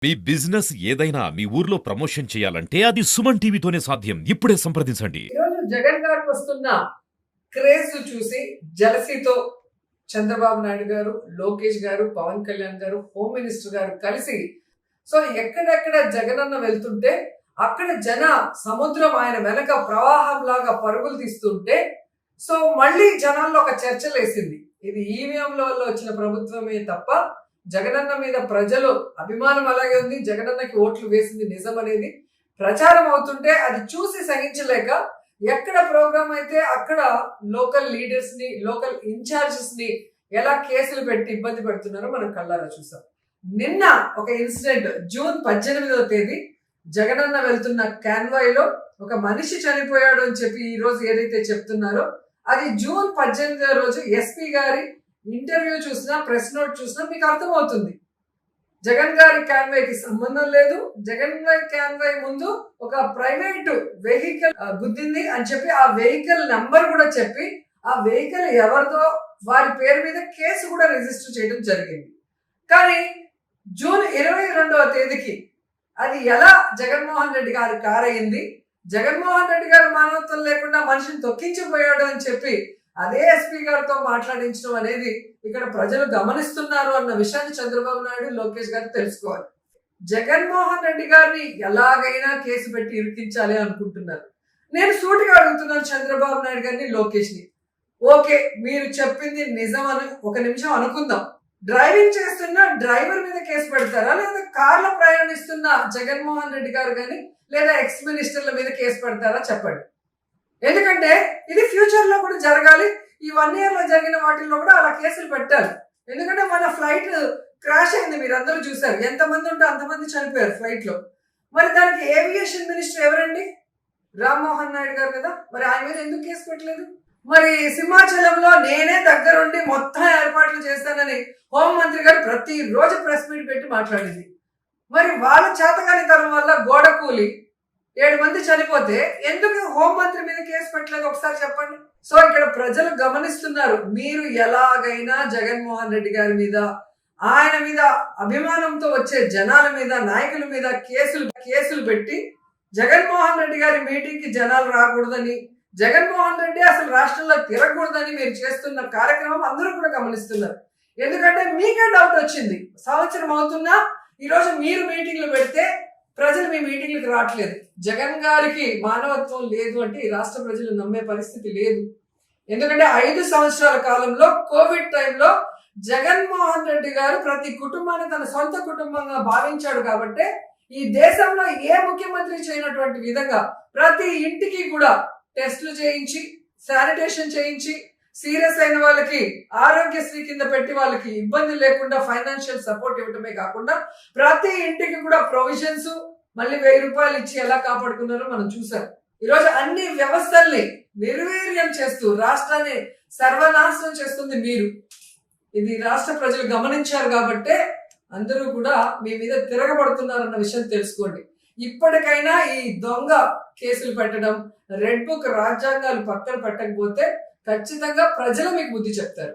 మీ business ఏదైనా మీ ఊర్లో promotion చేయాలంటే అది సుమన్ టీవీతోనే సాధ్యం. ఇప్పుడే సంప్రదించండి. ఈరోజు జగన్ గారికి వస్తున్న క్రేజ్ చూసి జలసీతో చంద్రబాబు నాయుడు గారు, లోకేష్ గారు, పవన్ కళ్యాణ్ గారు, హోమ్ మినిస్టర్ గారు కలిసి ఎక్కడెక్కడ జగనన్న వెళ్తుంటే అక్కడ జన సముద్రం ఆయన వెనక ప్రవాహం లాగా పరుగులు తీస్తుంటే మళ్ళీ జనాల్లో ఒక చర్చ లేసింది. ఇది ఈవీఎంల వల్ల వచ్చిన ప్రభుత్వమే తప్ప జగనన్న మీద ప్రజలు అభిమానం అలాగే ఉంది. జగనన్నకి ఓట్లు వేసింది నిజం అనేది ప్రచారం అవుతుంటే అది చూసి సహించలేక ఎక్కడ ప్రోగ్రామ్ అయితే అక్కడ లోకల్ లీడర్స్ ని, లోకల్ ఇన్ఛార్జెస్ ని ఎలా కేసులు పెట్టి ఇబ్బంది పెడుతున్నారో మనం కళ్ళారా చూసాం. నిన్న ఒక ఇన్సిడెంట్, జూన్ 18వ తేదీ జగనన్న వెళ్తున్న కాన్వాయ్లో ఒక మనిషి చనిపోయాడు అని చెప్పి ఈ రోజు ఏదైతే చెప్తున్నారో అది జూన్ 18వ రోజు ఎస్పీ గారి ఇంటర్వ్యూ చూసినా, ప్రెస్ నోట్ చూసినా మీకు అర్థమవుతుంది. జగన్ గారి కాన్వాయ్కి సంబంధం లేదు. జగన్ గారి కాన్వాయ్ ముందు ఒక ప్రైవేట్ వెహికల్ గుద్దింది అని చెప్పి ఆ వెహికల్ నంబర్ కూడా చెప్పి ఆ వెహికల్ ఎవరిదో వారి పేరు మీద కేసు కూడా రిజిస్టర్ చేయడం జరిగింది. కానీ జూన్ 22వ తేదీకి అది ఎలా జగన్మోహన్ రెడ్డి గారి కారు అయింది, జగన్మోహన్ రెడ్డి గారు మానవత్వం లేకుండా మనిషిని తొక్కించిపోయాడు అని చెప్పి అదే ఎస్పీ గారితో మాట్లాడించడం అనేది ఇక్కడ ప్రజలు గమనిస్తున్నారు అన్న విషయాన్ని చంద్రబాబు నాయుడు, లోకేష్ గారు తెలుసుకోవాలి. జగన్మోహన్ రెడ్డి గారిని ఎలాగైనా కేసు పెట్టి ఇరికించాలి అనుకుంటున్నారు. నేను సూటిగా అడుగుతున్నాను చంద్రబాబు నాయుడు గారిని, లోకేష్ ని. ఓకే, మీరు చెప్పింది నిజం అని ఒక నిమిషం అనుకుందాం. డ్రైవింగ్ చేస్తున్న డ్రైవర్ మీద కేసు పెడతారా, లేదా కార్లో ప్రయాణిస్తున్న జగన్మోహన్ రెడ్డి గారు కానీ లేదా ఎక్స్ మినిస్టర్ల మీద కేసు పెడతారా చెప్పండి. ఎందుకంటే ఇది ఫ్యూచర్ లో కూడా జరగాలి. ఈ 1 year లో జరిగిన వాటిల్లో కూడా అలా కేసులు పెట్టాలి. ఎందుకంటే మన ఫ్లైట్ క్రాష్ అయింది, మీరు అందరూ చూసారు. ఎంతమంది ఉంటే అంతమంది చనిపోయారు ఫ్లైట్ లో. మరి దానికి ఏవియేషన్ మినిస్టర్ ఎవరండి? రామ్మోహన్ నాయుడు గారు కదా. మరి ఆయన మీద ఎందుకు కేసు పెట్టలేదు? మరి సింహాచలంలో నేనే దగ్గరుండి మొత్తం ఏర్పాట్లు చేస్తానని హోంమంత్రి గారు ప్రతిరోజు ప్రెస్ మీట్ పెట్టి మాట్లాడింది. మరి వాళ్ళ చేతకానితనం వల్ల గోడ కూలి 7 మంది చనిపోతే ఎందుకు హోంమంత్రి మీద కేసు పెట్టలేదు ఒకసారి చెప్పండి. ఇక్కడ ప్రజలు గమనిస్తున్నారు. మీరు ఎలాగైనా జగన్మోహన్ రెడ్డి గారి మీద, ఆయన మీద అభిమానంతో వచ్చే జనాల మీద, నాయకుల మీద కేసులు పెట్టి జగన్మోహన్ రెడ్డి గారి మీటింగ్ కి జనాలు రాకూడదని, జగన్మోహన్ రెడ్డి అసలు రాష్ట్రంలో తిరగకూడదని మీరు చేస్తున్న కార్యక్రమం అందరూ కూడా గమనిస్తున్నారు. ఎందుకంటే మీకే డౌట్ వచ్చింది. సంవత్సరం అవుతున్నా ఈరోజు మీరు మీటింగ్లు పెడితే ప్రజలు మీ మీటింగ్లకు రావట్లేదు. జగన్ గారికి మానవత్వం లేదు అంటే ఈ రాష్ట్ర ప్రజలు నమ్మే పరిస్థితి లేదు. ఎందుకంటే 5 సంవత్సరాల కాలంలో కోవిడ్ టైంలో జగన్మోహన్ రెడ్డి గారు ప్రతి కుటుంబాన్ని తన సొంత కుటుంబంగా భావించాడు కాబట్టి ఈ దేశంలో ఏ ముఖ్యమంత్రి చేయనటువంటి విధంగా ప్రతి ఇంటికి కూడా టెస్టులు చేయించి, శానిటేషన్ చేయించి, సీరియస్ అయిన వాళ్ళకి ఆరోగ్యశ్రీ కింద పెట్టి వాళ్ళకి ఇబ్బంది లేకుండా ఫైనాన్షియల్ సపోర్ట్ ఇవ్వడమే కాకుండా ప్రతి ఇంటికి కూడా ప్రొవిజన్స్, మళ్ళీ 1000 రూపాయలు ఇచ్చి ఎలా కాపాడుకున్నారో మనం చూసాం. ఈరోజు అన్ని వ్యవస్థల్ని నిర్వీర్యం చేస్తూ రాష్ట్రాన్ని సర్వనాశనం చేస్తుంది మీరు. ఇది రాష్ట్ర ప్రజలు గమనించారు కాబట్టే అందరూ కూడా మీ మీద తిరగబడుతున్నారన్న విషయం తెలుసుకోండి. ఇప్పటికైనా ఈ దొంగ కేసులు పెట్టడం, రెడ్ బుక్ రాజ్యాంగాలు పక్కన పెట్టకపోతే ఖచ్చితంగా ప్రజలు మీకు బుద్ధి చెప్తారు.